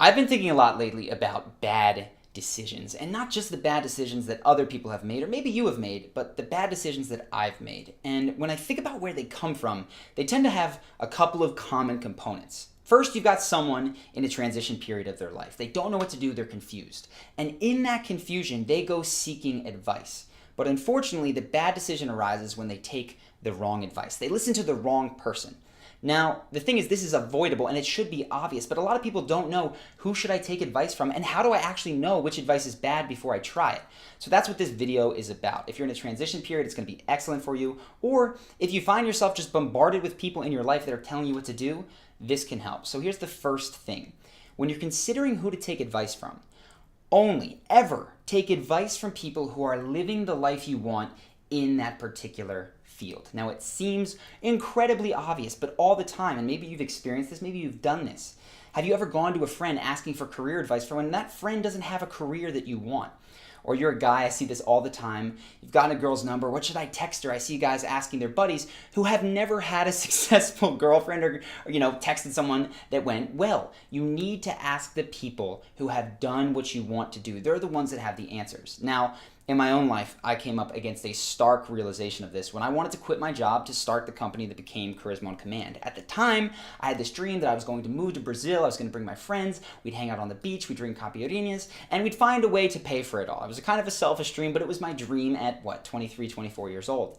I've been thinking a lot lately about bad decisions, and not just the bad decisions that other people have made, or maybe you have made, but the bad decisions that I've made. And when I think about where they come from, they tend to have a couple of common components. First, you've got someone in a transition period of their life. They don't know what to do, they're confused. And in that confusion, they go seeking advice. But unfortunately, the bad decision arises when they take the wrong advice. They listen to the wrong person. Now, the thing is, this is avoidable and it should be obvious, but a lot of people don't know who should I take advice from and how do I actually know which advice is bad before I try it. So that's what this video is about. If you're in a transition period, it's going to be excellent for you. Or if you find yourself just bombarded with people in your life that are telling you what to do, this can help. So here's the first thing. When you're considering who to take advice from, only ever take advice from people who are living the life you want in that particular field. Now, it seems incredibly obvious, but all the time, and maybe you've experienced this, maybe you've done this. Have you ever gone to a friend asking for career advice for when that friend doesn't have a career that you want? Or you're a guy, I see this all the time, you've gotten a girl's number, what should I text her? I see guys asking their buddies who have never had a successful girlfriend or texted someone that went well. You need to ask the people who have done what you want to do. They're the ones that have the answers. Now, in my own life, I came up against a stark realization of this when I wanted to quit my job to start the company that became Carisma on Command. At the time, I had this dream that I was going to move to Brazil, I was going to bring my friends, we'd hang out on the beach, we'd drink caipirinhas, and we'd find a way to pay for it all. It was a kind of a selfish dream, but it was my dream at, 23, 24 years old.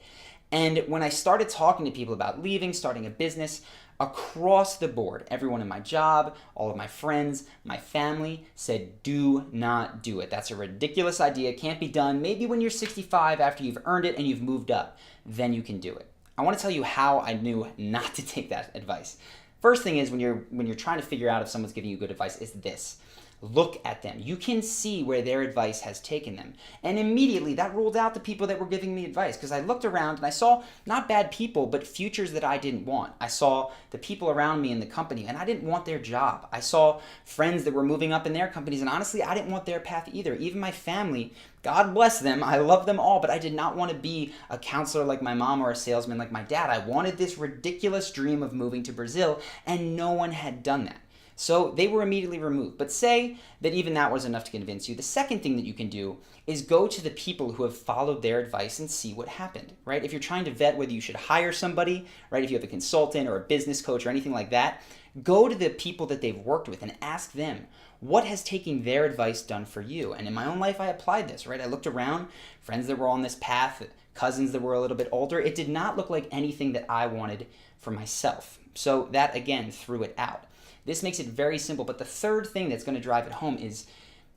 And when I started talking to people about leaving, starting a business, across the board, everyone in my job, all of my friends, my family said, do not do it. That's a ridiculous idea. It can't be done. Maybe when you're 65 after you've earned it and you've moved up, then you can do it. I want to tell you how I knew not to take that advice. First thing is when you're trying to figure out if someone's giving you good advice is this. Look at them. You can see where their advice has taken them. And immediately that ruled out the people that were giving me advice because I looked around and I saw not bad people, but futures that I didn't want. I saw the people around me in the company and I didn't want their job. I saw friends that were moving up in their companies and honestly, I didn't want their path either. Even my family, God bless them, I love them all, but I did not want to be a counselor like my mom or a salesman like my dad. I wanted this ridiculous dream of moving to Brazil and no one had done that. So they were immediately removed. But say that even that was enough to convince you. The second thing that you can do is go to the people who have followed their advice and see what happened, right? If you're trying to vet whether you should hire somebody, right? If you have a consultant or a business coach or anything like that, go to the people that they've worked with and ask them, what has taking their advice done for you? And in my own life, I applied this, right? I looked around, friends that were on this path, cousins that were a little bit older. It did not look like anything that I wanted for myself. So that, again, threw it out. This makes it very simple, but the third thing that's going to drive it home is,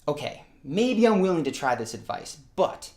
okay, maybe I'm willing to try this advice, but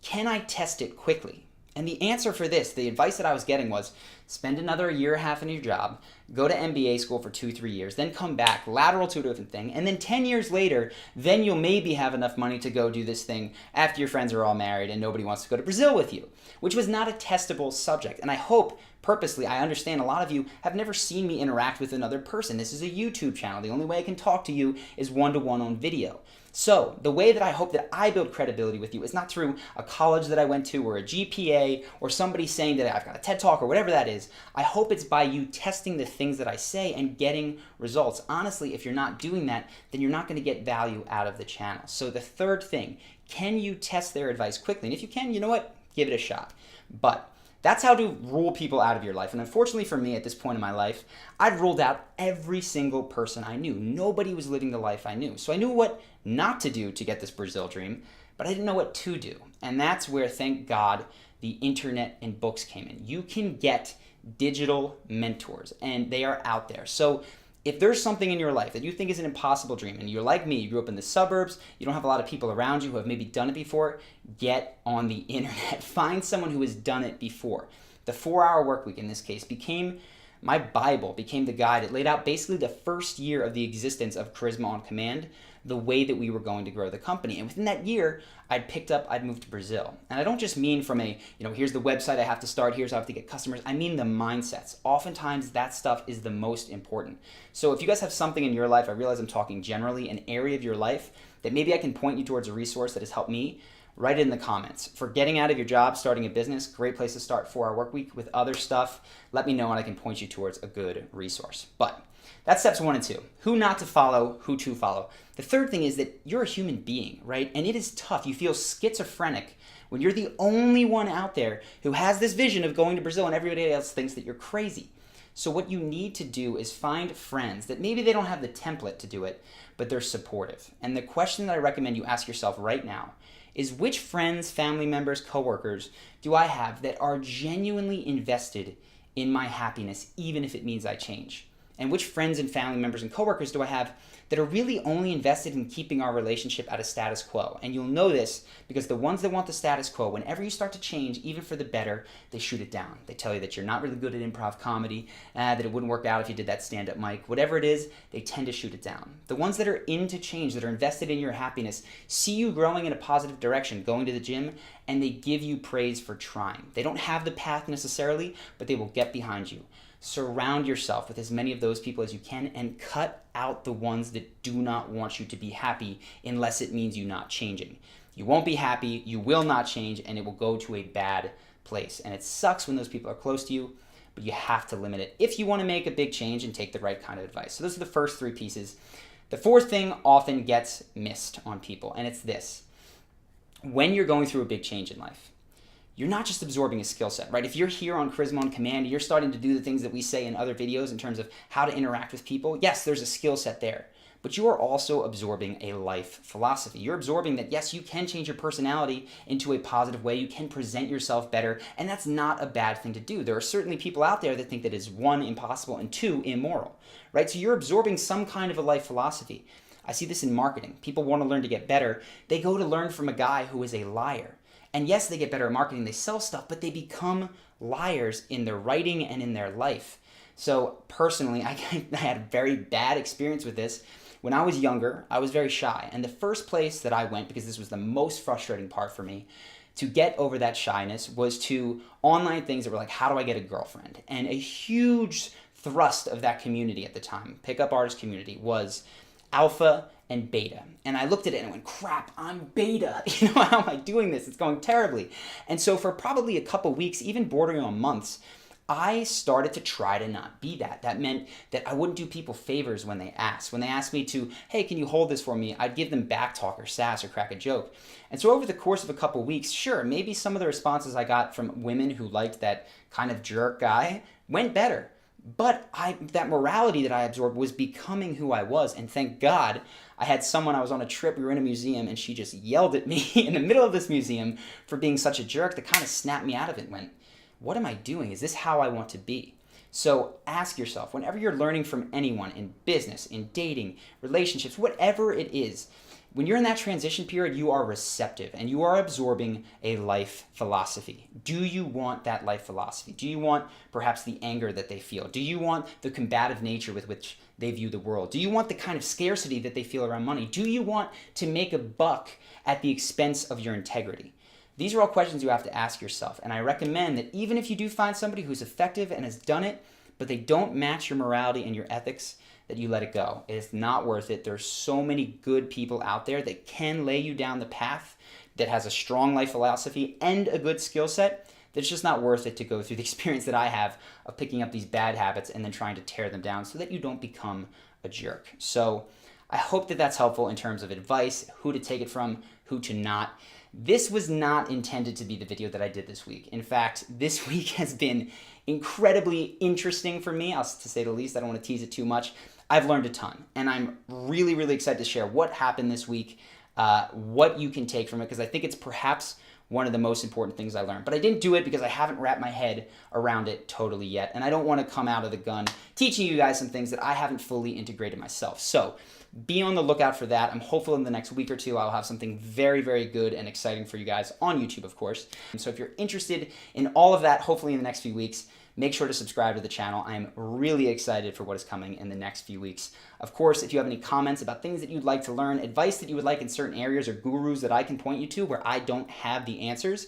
can I test it quickly? And the answer for this, the advice that I was getting was spend another year and a half in your job, go to MBA school for 2-3 years, then come back, lateral to a different thing, and then 10 years later, then you'll maybe have enough money to go do this thing after your friends are all married and nobody wants to go to Brazil with you, which was not a testable subject. And I hope, purposely, I understand a lot of you have never seen me interact with another person. This is a YouTube channel. The only way I can talk to you is one-to-one on video. So the way that I hope that I build credibility with you is not through a college that I went to or a GPA or somebody saying that I've got a TED Talk or whatever that is. I hope it's by you testing the things that I say and getting results. Honestly, if you're not doing that, then you're not going to get value out of the channel. So the third thing, can you test their advice quickly? And if you can, you know what? Give it a shot. But that's how to rule people out of your life. And unfortunately for me at this point in my life, I'd ruled out every single person I knew. Nobody was living the life I knew. So I knew what not to do to get this Brazil dream, but I didn't know what to do. And that's where, thank God, the internet and books came in. You can get digital mentors, and they are out there. So if there's something in your life that you think is an impossible dream, and you're like me, you grew up in the suburbs, you don't have a lot of people around you who have maybe done it before, get on the internet. Find someone who has done it before. The 4-hour work week in this case became my Bible, became the guide. It laid out basically the first year of the existence of Carisma on Command, the way that we were going to grow the company. And within that year, I'd moved to Brazil. And I don't just mean from a, here's the website I have to start, here's how I have to get customers. I mean the mindsets. Oftentimes that stuff is the most important. So if you guys have something in your life, I realize I'm talking generally, an area of your life that maybe I can point you towards a resource that has helped me, write it in the comments. For getting out of your job, starting a business, great place to start. 4-hour work week. With other stuff, let me know and I can point you towards a good resource. But that's steps 1 and 2. Who not to follow, who to follow. The third thing is that you're a human being, right? And it is tough. You feel schizophrenic when you're the only one out there who has this vision of going to Brazil and everybody else thinks that you're crazy. So what you need to do is find friends that maybe they don't have the template to do it, but they're supportive. And the question that I recommend you ask yourself right now is, which friends, family members, coworkers do I have that are genuinely invested in my happiness, even if it means I change? And which friends and family members and coworkers do I have that are really only invested in keeping our relationship at a status quo? And you'll know this because the ones that want the status quo, whenever you start to change, even for the better, they shoot it down. They tell you that you're not really good at improv comedy, that it wouldn't work out if you did that stand-up mic. Whatever it is, they tend to shoot it down. The ones that are into change, that are invested in your happiness, see you growing in a positive direction, going to the gym, and they give you praise for trying. They don't have the path necessarily, but they will get behind you. Surround yourself with as many of those people as you can and cut out the ones that do not want you to be happy unless it means you not changing. You won't be happy, you will not change, and it will go to a bad place. And it sucks when those people are close to you, but you have to limit it if you want to make a big change and take the right kind of advice. So those are the first 3 pieces. The fourth thing often gets missed on people, and it's this. When you're going through a big change in life, you're not just absorbing a skill set, right? If you're here on Charisma on Command, you're starting to do the things that we say in other videos in terms of how to interact with people. Yes, there's a skill set there, but you are also absorbing a life philosophy. You're absorbing that, yes, you can change your personality into a positive way. You can present yourself better, and that's not a bad thing to do. There are certainly people out there that think that is 1, impossible, and 2, immoral, right? So you're absorbing some kind of a life philosophy. I see this in marketing. People want to learn to get better. They go to learn from a guy who is a liar. And yes, they get better at marketing, they sell stuff, but they become liars in their writing and in their life. So personally, I had a very bad experience with this. When I was younger, I was very shy. And the first place that I went, because this was the most frustrating part for me, to get over that shyness was to online things that were like, how do I get a girlfriend? And a huge thrust of that community at the time, pickup artist community, was alpha and beta. And I looked at it and I went, crap, I'm beta. How am I doing this? It's going terribly. And so for probably a couple weeks, even bordering on months, I started to try to not be that. That meant that I wouldn't do people favors when they asked. When they asked me to, hey, can you hold this for me? I'd give them back talk or sass or crack a joke. And so over the course of a couple weeks, sure, maybe some of the responses I got from women who liked that kind of jerk guy went better. But that morality that I absorbed was becoming who I was. And thank God I had someone, I was on a trip, we were in a museum, and she just yelled at me in the middle of this museum for being such a jerk that kind of snapped me out of it and went, what am I doing? Is this how I want to be? So ask yourself, whenever you're learning from anyone in business, in dating, relationships, whatever it is, when you're in that transition period, you are receptive and you are absorbing a life philosophy. Do you want that life philosophy? Do you want perhaps the anger that they feel? Do you want the combative nature with which they view the world? Do you want the kind of scarcity that they feel around money? Do you want to make a buck at the expense of your integrity? These are all questions you have to ask yourself. And I recommend that even if you do find somebody who's effective and has done it, but they don't match your morality and your ethics, that you let it go. It's not worth it. There's so many good people out there that can lay you down the path, that has a strong life philosophy and a good skill set, that it's just not worth it to go through the experience that I have of picking up these bad habits and then trying to tear them down so that you don't become a jerk. So I hope that that's helpful in terms of advice, who to take it from, who to not. This was not intended to be the video that I did this week. In fact, this week has been incredibly interesting for me, to say the least. I don't want to tease it too much. I've learned a ton, and I'm really, really excited to share what happened this week, what you can take from it, because I think it's perhaps one of the most important things I learned. But I didn't do it because I haven't wrapped my head around it totally yet, and I don't want to come out of the gun teaching you guys some things that I haven't fully integrated myself. So be on the lookout for that. I'm hopeful in the next week or two I'll have something very, very good and exciting for you guys on YouTube, of course. And so if you're interested in all of that, hopefully in the next few weeks, make sure to subscribe to the channel. I am really excited for what is coming in the next few weeks. Of course, if you have any comments about things that you'd like to learn, advice that you would like in certain areas, or gurus that I can point you to where I don't have the answers,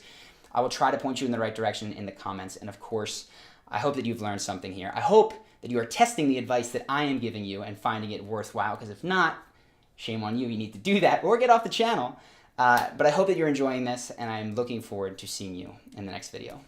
I will try to point you in the right direction in the comments. And of course, I hope that you've learned something here. I hope that you are testing the advice that I am giving you and finding it worthwhile, because if not, shame on you. You need to do that or get off the channel. But I hope that you're enjoying this, and I'm looking forward to seeing you in the next video.